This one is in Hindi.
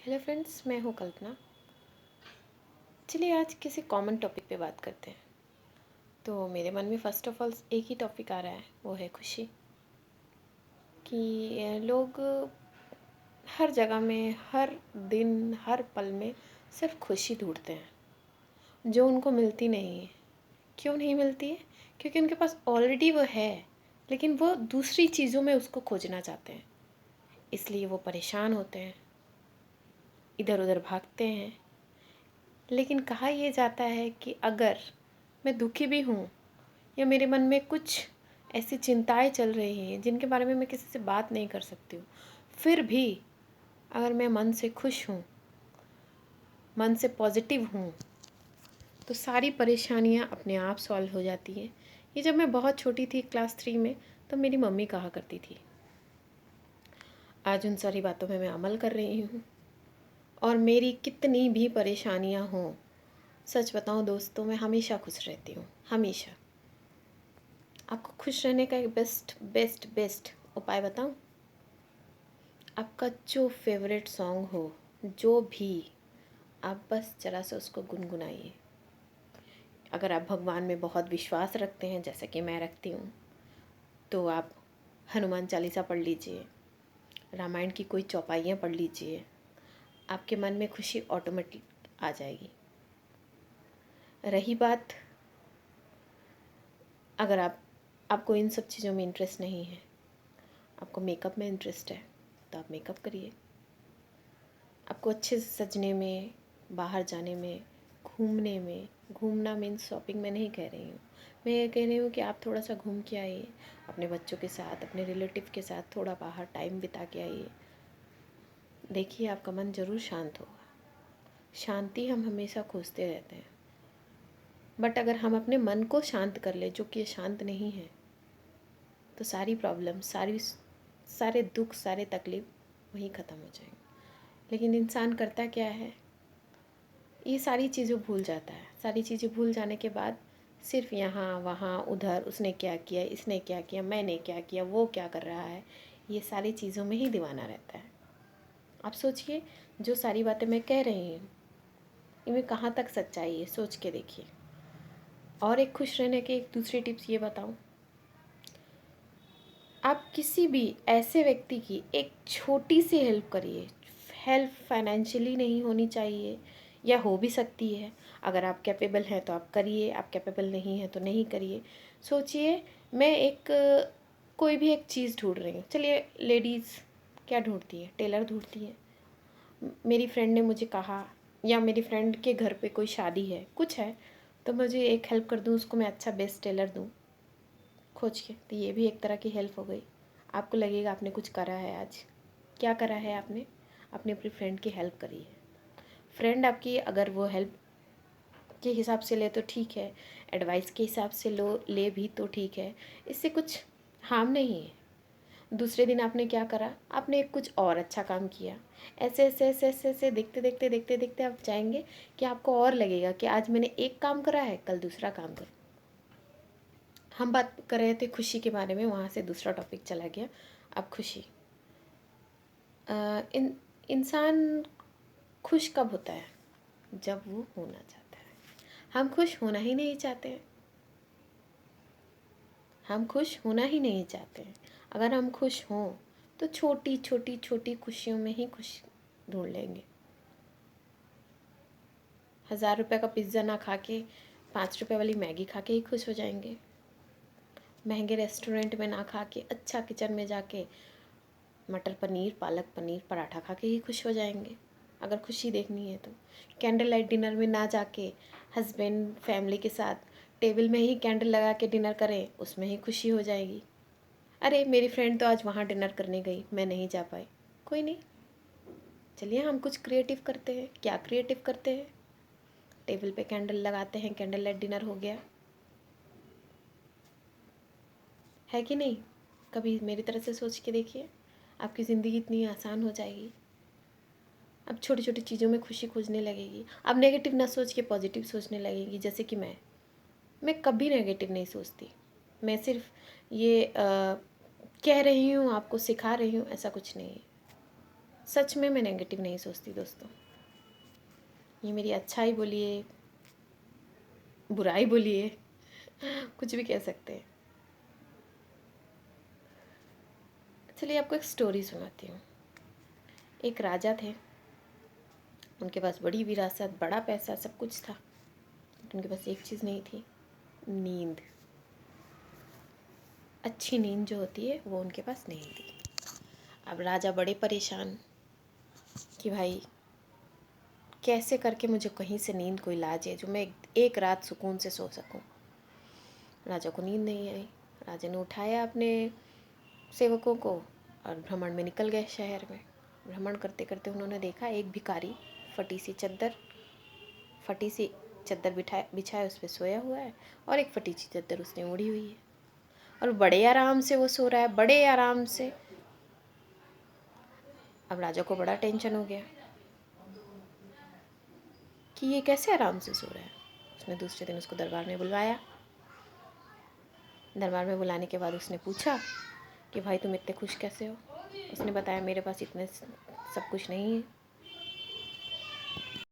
हेलो फ्रेंड्स, मैं हूँ कल्पना। चलिए आज किसी कॉमन टॉपिक पे बात करते हैं। तो मेरे मन में फ़र्स्ट ऑफ ऑल एक ही टॉपिक आ रहा है, वो है खुशी। कि लोग हर जगह में, हर दिन, हर पल में सिर्फ खुशी ढूंढते हैं जो उनको मिलती नहीं है। क्यों नहीं मिलती है? क्योंकि उनके पास ऑलरेडी वो है, लेकिन वो दूसरी चीज़ों में उसको खोजना चाहते हैं। इसलिए वो परेशान होते हैं, इधर उधर भागते हैं। लेकिन कहा यह जाता है कि अगर मैं दुखी भी हूँ या मेरे मन में कुछ ऐसी चिंताएं चल रही हैं जिनके बारे में मैं किसी से बात नहीं कर सकती हूँ, फिर भी अगर मैं मन से खुश हूँ, मन से पॉजिटिव हूँ, तो सारी परेशानियाँ अपने आप सॉल्व हो जाती हैं। ये जब मैं बहुत छोटी थी, क्लास 3 में, तो मेरी मम्मी कहा करती थी। आज उन सारी बातों में मैं अमल कर रही हूँ। और मेरी कितनी भी परेशानियाँ हों, सच बताऊँ दोस्तों, मैं हमेशा खुश रहती हूँ, हमेशा। आपको खुश रहने का एक बेस्ट बेस्ट बेस्ट उपाय बताऊं? आपका जो फेवरेट सॉन्ग हो, जो भी, आप बस ज़रा सा उसको गुनगुनाइए। अगर आप भगवान में बहुत विश्वास रखते हैं, जैसे कि मैं रखती हूँ, तो आप हनुमान चालीसा पढ़ लीजिए, रामायण की कोई चौपाइयाँ पढ़ लीजिए। आपके मन में खुशी ऑटोमेटिक आ जाएगी। रही बात, अगर आपको इन सब चीज़ों में इंटरेस्ट नहीं है, आपको मेकअप में इंटरेस्ट है, तो आप मेकअप करिए। आपको अच्छे से सजने में, बाहर जाने में, घूमने में, घूमना मीन्स शॉपिंग में नहीं कह रही हूँ, मैं ये कह रही हूँ कि आप थोड़ा सा घूम के आइए अपने बच्चों के साथ, अपने रिलेटिव के साथ, थोड़ा बाहर टाइम बिता के आइए। देखिए आपका मन ज़रूर शांत होगा। शांति हम हमेशा खोजते रहते हैं, बट अगर हम अपने मन को शांत कर ले, जो कि शांत नहीं है, तो सारी प्रॉब्लम, सारे दुख, सारे तकलीफ वहीं ख़त्म हो जाएंगे। लेकिन इंसान करता क्या है, ये सारी चीज़ें भूल जाता है। सारी चीज़ें भूल जाने के बाद सिर्फ यहाँ वहाँ उधर, उसने क्या किया, इसने क्या किया, मैंने क्या किया, वो क्या कर रहा है, ये सारी चीज़ों में ही दीवाना रहता है। आप सोचिए, जो सारी बातें मैं कह रही हूँ, इनमें कहाँ तक सच्चाई है, सोच के देखिए। और एक खुश रहने के एक दूसरी टिप्स ये बताऊँ, आप किसी भी ऐसे व्यक्ति की एक छोटी सी हेल्प करिए। हेल्प फाइनेंशियली नहीं होनी चाहिए, या हो भी सकती है। अगर आप कैपेबल हैं तो आप करिए, आप कैपेबल नहीं हैं तो नहीं करिए। सोचिए, मैं कोई भी एक चीज़ ढूंढ रही हूँ। चलिए, लेडीज़ क्या ढूंढती है? टेलर ढूंढती है। मेरी फ्रेंड ने मुझे कहा, या मेरी फ्रेंड के घर पे कोई शादी है, कुछ है, तो मुझे एक हेल्प कर दूँ, उसको मैं अच्छा बेस्ट टेलर दूँ खोज के, तो ये भी एक तरह की हेल्प हो गई। आपको लगेगा आपने कुछ करा है। आज क्या करा है आपने? अपनी फ्रेंड की हेल्प करी है। फ्रेंड आपकी अगर वो हेल्प के हिसाब से ले तो ठीक है, एडवाइस के हिसाब से ले भी तो ठीक है, इससे कुछ हार्म नहीं है। दूसरे दिन आपने क्या करा, आपने एक कुछ और अच्छा काम किया। ऐसे ऐसे ऐसे ऐसे ऐसे देखते देखते देखते देखते आप जाएंगे कि आपको और लगेगा कि आज मैंने एक काम करा है, कल दूसरा काम करूँ। हम बात कर रहे थे खुशी के बारे में, वहाँ से दूसरा टॉपिक चला गया। अब खुशी, इंसान खुश कब होता है? जब वो होना चाहता है। हम खुश होना ही नहीं चाहते हैं, हम खुश होना ही नहीं चाहते हैं। अगर हम खुश हों तो छोटी छोटी छोटी खुशियों में ही खुश ढूंढ लेंगे। 1000 रुपये का पिज़्ज़ा ना खा के 5 रुपये वाली मैगी खा के ही खुश हो जाएंगे। महंगे रेस्टोरेंट में ना खा के अच्छा किचन में जाके मटर पनीर, पालक पनीर, पराठा खा के ही खुश हो जाएंगे। अगर खुशी देखनी है तो कैंडल लाइट डिनर में ना जाके हस्बैंड फैमिली के साथ टेबल में ही कैंडल लगा के डिनर करें, उसमें ही खुशी हो जाएगी। अरे मेरी फ्रेंड तो आज वहाँ डिनर करने गई, मैं नहीं जा पाई, कोई नहीं, चलिए हम कुछ क्रिएटिव करते हैं। क्या क्रिएटिव करते हैं? टेबल पे कैंडल लगाते हैं, कैंडल लाइट डिनर हो गया, है कि नहीं? कभी मेरी तरह से सोच के देखिए, आपकी ज़िंदगी इतनी आसान हो जाएगी। अब छोटी छोटी चीज़ों में खुशी खोजने लगेगी। अब नेगेटिव ना सोच के पॉजिटिव सोचने लगेगी। जैसे कि मैं कभी नेगेटिव नहीं सोचती। मैं सिर्फ ये कह रही हूँ, आपको सिखा रही हूँ, ऐसा कुछ नहीं है। सच में मैं नेगेटिव नहीं सोचती दोस्तों, ये मेरी अच्छाई बोलिए, बुराई बोलिए, कुछ भी कह सकते हैं। चलिए आपको एक स्टोरी सुनाती हूँ। एक राजा थे, उनके पास बड़ी विरासत, बड़ा पैसा, सब कुछ था, उनके पास एक चीज़ नहीं थी, नींद। अच्छी नींद जो होती है वो उनके पास नहीं थी। अब राजा बड़े परेशान कि भाई कैसे करके मुझे कहीं से नींद कोई ला जाए जो मैं एक रात सुकून से सो सकूं। राजा को नींद नहीं आई। राजा ने उठाया अपने सेवकों को और भ्रमण में निकल गए शहर में। भ्रमण करते करते उन्होंने देखा एक भिखारी फटी सी चद्दर बिछाए उस पर सोया हुआ है, और एक फटी सी चद्दर उसने ओढ़ी हुई है, और बड़े आराम से वो सो रहा है, बड़े आराम से। अब राजा को बड़ा टेंशन हो गया कि ये कैसे आराम से सो रहा है। उसने दूसरे दिन उसको दरबार में बुलवाया। दरबार में बुलाने के बाद उसने पूछा कि भाई तुम इतने खुश कैसे हो। उसने बताया मेरे पास इतने सब कुछ नहीं है,